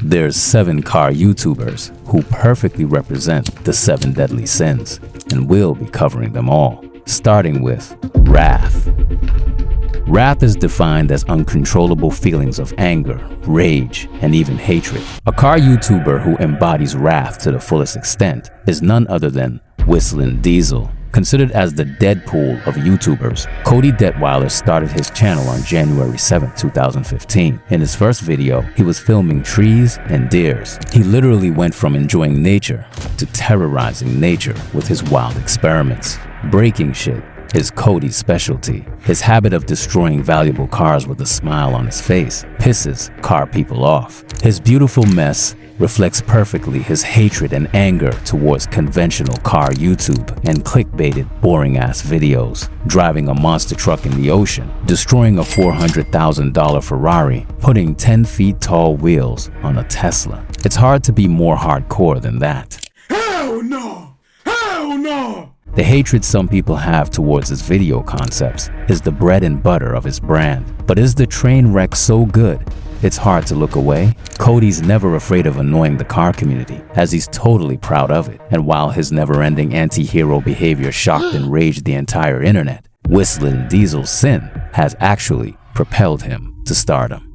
There's 7 car YouTubers who perfectly represent the 7 deadly sins, and we'll be covering them all, starting with wrath. Wrath is defined as uncontrollable feelings of anger, rage, and even hatred. A car YouTuber who embodies wrath to the fullest extent is none other than Whistling Diesel. Considered as the Deadpool of YouTubers, Cody Detweiler started his channel on January 7, 2015. In his first video, he was filming trees and deers. He literally went from enjoying nature to terrorizing nature with his wild experiments. Breaking shit is Cody's specialty. His habit of destroying valuable cars with a smile on his face pisses car people off. His beautiful mess reflects perfectly his hatred and anger towards conventional car YouTube and clickbaited boring-ass videos. Driving a monster truck in the ocean, destroying a $400,000 Ferrari, putting 10 feet tall wheels on a Tesla. It's hard to be more hardcore than that. Hell no! Hell no! The hatred some people have towards his video concepts is the bread and butter of his brand. But is the train wreck so good it's hard to look away? Cody's never afraid of annoying the car community, as he's totally proud of it. And while his never-ending anti-hero behavior shocked and raged the entire internet, Whistling Diesel's sin has actually propelled him to stardom.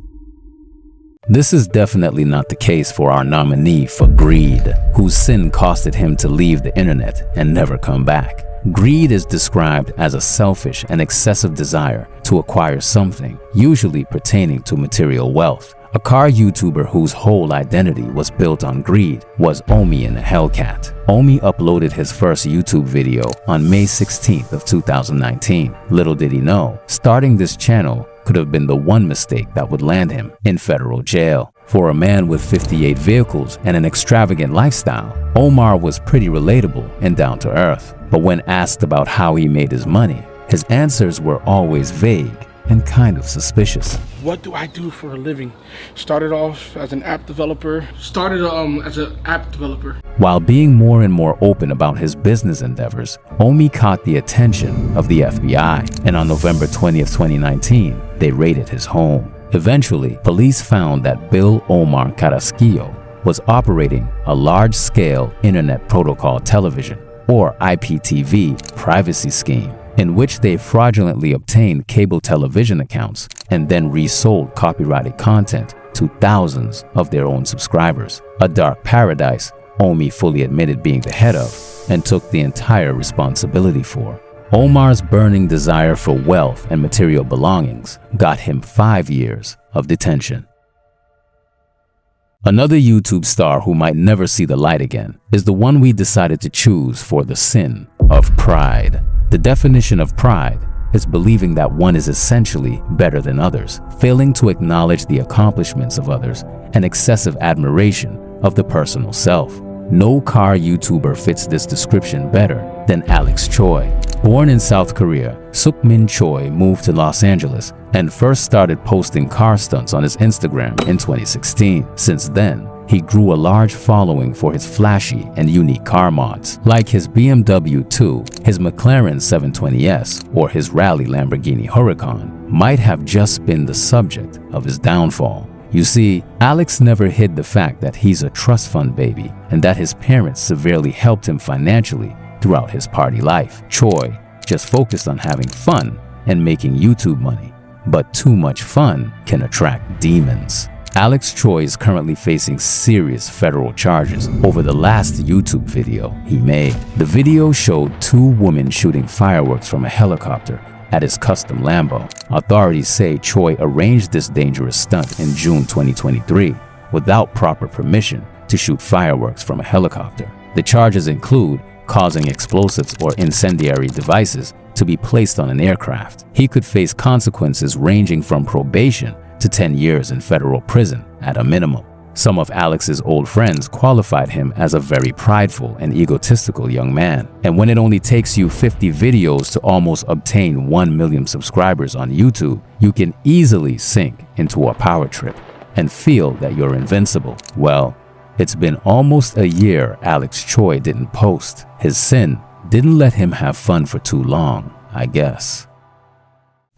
This is definitely not the case for our nominee for greed, whose sin costed him to leave the internet and never come back. Greed is described as a selfish and excessive desire to acquire something, usually pertaining to material wealth. A car YouTuber whose whole identity was built on greed was Omi in a Hellcat. Omi uploaded his first YouTube video on May 16th of 2019. Little did he know, starting this channel could have been the one mistake that would land him in federal jail. For a man with 58 vehicles and an extravagant lifestyle, Omar was pretty relatable and down to earth. But when asked about how he made his money, his answers were always vague and kind of suspicious. What do I do for a living? Started off as an app developer. While being more and more open about his business endeavors, Omi caught the attention of the FBI, and on November 20th, 2019, they raided his home. Eventually, police found that Bill Omar Carrasquillo was operating a large-scale Internet Protocol Television, or IPTV, privacy scheme, in which they fraudulently obtained cable television accounts and then resold copyrighted content to thousands of their own subscribers. A dark paradise Omi fully admitted being the head of and took the entire responsibility for. Omar's burning desire for wealth and material belongings got him 5 years of detention. Another YouTube star who might never see the light again is the one we decided to choose for the sin of pride. The definition of pride is believing that one is essentially better than others, failing to acknowledge the accomplishments of others, and excessive admiration of the personal self. No car YouTuber fits this description better than Alex Choi. Born in South Korea, Sukmin Choi moved to Los Angeles and first started posting car stunts on his Instagram in 2016. Since then, he grew a large following for his flashy and unique car mods, like his BMW 2, his McLaren 720S, or his rally Lamborghini Huracan, might have just been the subject of his downfall. You see, Alex never hid the fact that he's a trust fund baby and that his parents severely helped him financially throughout his party life. Choi just focused on having fun and making YouTube money, but too much fun can attract demons. Alex Choi is currently facing serious federal charges over the last YouTube video he made. The video showed 2 women shooting fireworks from a helicopter at his custom Lambo. Authorities say Choi arranged this dangerous stunt in June 2023 without proper permission to shoot fireworks from a helicopter. The charges include causing explosives or incendiary devices to be placed on an aircraft. He could face consequences ranging from probation to 10 years in federal prison at a minimum. Some of Alex's old friends qualified him as a very prideful and egotistical young man. And when it only takes you 50 videos to almost obtain 1 million subscribers on YouTube, you can easily sink into a power trip and feel that you're invincible. Well, it's been almost a year Alex Choi didn't post. His sin didn't let him have fun for too long, I guess.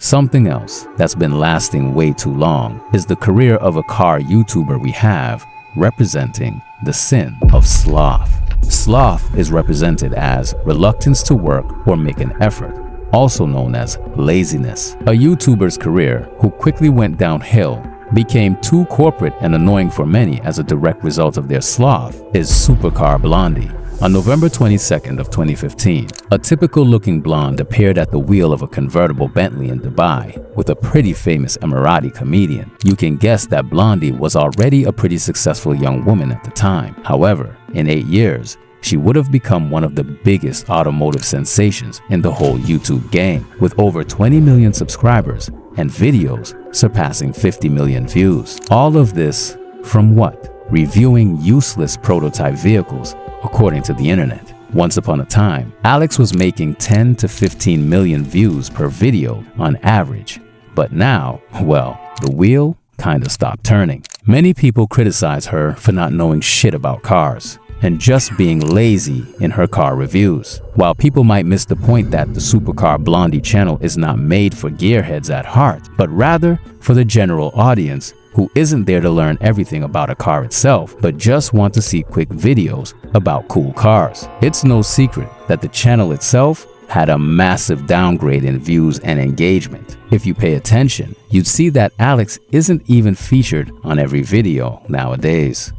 Something else that's been lasting way too long is the career of a car YouTuber we have representing the sin of sloth. Sloth is represented as reluctance to work or make an effort, also known as laziness. A YouTuber's career who quickly went downhill, became too corporate and annoying for many as a direct result of their sloth, is Supercar Blondie. On November 22nd of 2015, a typical-looking blonde appeared at the wheel of a convertible Bentley in Dubai with a pretty famous Emirati comedian. You can guess that Blondie was already a pretty successful young woman at the time. However, in 8 years, she would have become one of the biggest automotive sensations in the whole YouTube game, with over 20 million subscribers and videos surpassing 50 million views. All of this from what? Reviewing useless prototype vehicles, according to the internet. Once upon a time, Alex was making 10 to 15 million views per video on average. But now, well, the wheel kinda stopped turning. Many people criticize her for not knowing shit about cars and just being lazy in her car reviews. While people might miss the point that the Supercar Blondie channel is not made for gearheads at heart, but rather for the general audience who isn't there to learn everything about a car itself, but just want to see quick videos about cool cars. It's no secret that the channel itself had a massive downgrade in views and engagement. If you pay attention, you'd see that Alex isn't even featured on every video nowadays.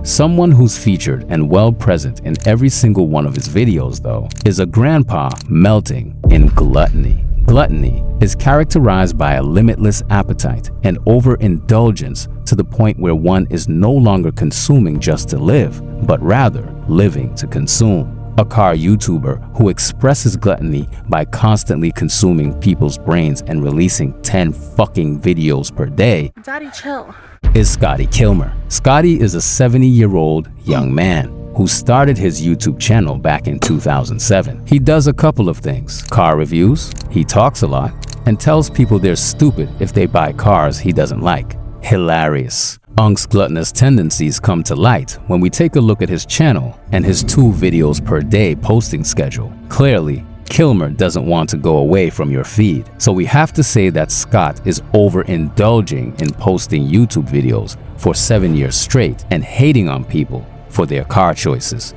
Someone who's featured and well present in every single one of his videos, though, is a grandpa melting in gluttony. Gluttony is characterized by a limitless appetite and overindulgence to the point where one is no longer consuming just to live, but rather living to consume. A car YouTuber who expresses gluttony by constantly consuming people's brains and releasing 10 fucking videos per day, Daddy, chill, is Scotty Kilmer. Scotty is a 70-year-old young man who started his YouTube channel back in 2007. He does a couple of things: car reviews, he talks a lot, and tells people they're stupid if they buy cars he doesn't like. Hilarious. Unk's gluttonous tendencies come to light when we take a look at his channel and his 2 videos per day posting schedule. Clearly, Kilmer doesn't want to go away from your feed, so we have to say that Scott is overindulging in posting YouTube videos for 7 years straight and hating on people for their car choices.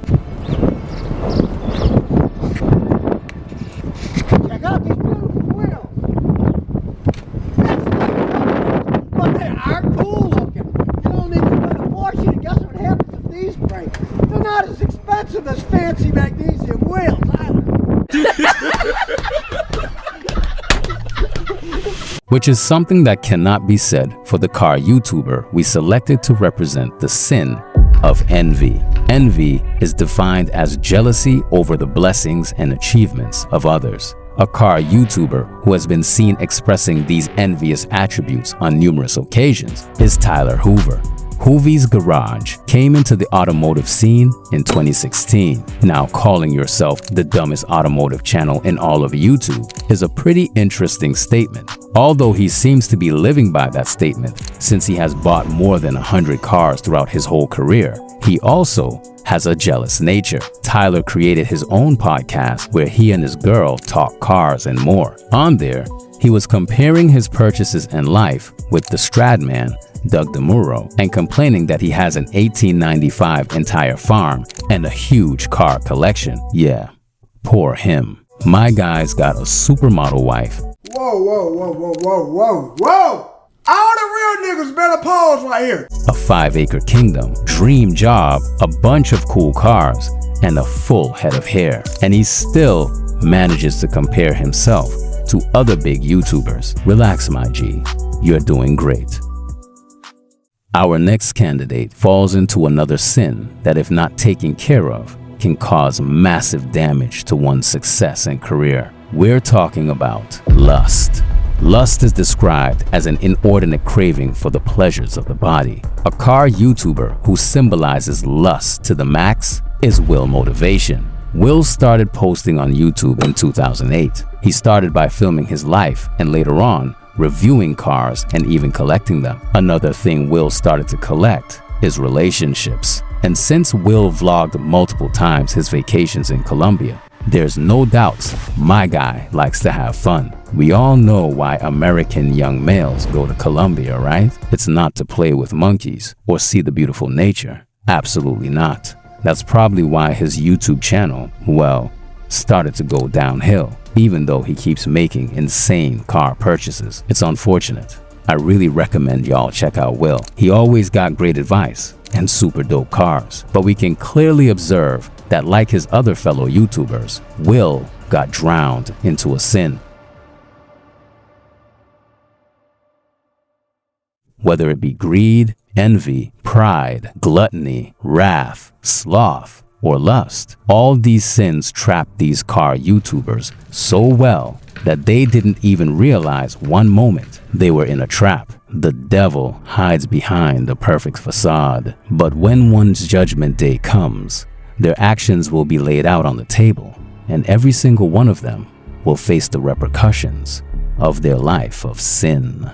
Check out these beautiful wheels. But they are cool looking. You don't need to spend a fortune, and guess what happens if these break? They're not as expensive as fancy magnesium wheels either. Which is something that cannot be said for the car YouTuber we selected to represent the sin of envy. Envy is defined as jealousy over the blessings and achievements of others. A car YouTuber who has been seen expressing these envious attributes on numerous occasions is Tyler Hoover. Hoovy's Garage came into the automotive scene in 2016. Now, calling yourself the dumbest automotive channel in all of YouTube is a pretty interesting statement, although he seems to be living by that statement since he has bought more than 100 cars throughout his whole career. He also has a jealous nature. Tyler created his own podcast where he and his girl talk cars and more. On there, he was comparing his purchases and life with the Stradman, Doug DeMuro, and complaining that he has an 1895 entire farm and a huge car collection. Yeah, poor him. My guy's got a supermodel wife. Whoa, whoa, whoa, whoa, whoa, whoa, whoa! All the real niggas better pause right here. A 5-acre kingdom, dream job, a bunch of cool cars, and a full head of hair. And he still manages to compare himself to other big YouTubers. Relax, my G. You're doing great. Our next candidate falls into another sin that, if not taken care of, can cause massive damage to one's success and career. We're talking about lust. Lust is described as an inordinate craving for the pleasures of the body. A car YouTuber who symbolizes lust to the max is Will Motivation. Will started posting on YouTube in 2008. He started by filming his life and later on reviewing cars and even collecting them. Another thing Will started to collect is relationships. And since Will vlogged multiple times his vacations in Colombia, there's no doubt my guy likes to have fun. We all know why American young males go to Colombia, right? It's not to play with monkeys or see the beautiful nature. Absolutely not. That's probably why his YouTube channel, well, started to go downhill, even though he keeps making insane car purchases. It's unfortunate. I really recommend y'all check out Will. He always got great advice and super dope cars, but we can clearly observe that, like his other fellow YouTubers, Will got drowned into a sin. Whether it be greed, envy, pride, gluttony, wrath, sloth, or lust, all these sins trapped these car YouTubers so well that they didn't even realize one moment they were in a trap. The devil hides behind the perfect facade, but when one's judgment day comes, their actions will be laid out on the table, and every single one of them will face the repercussions of their life of sin.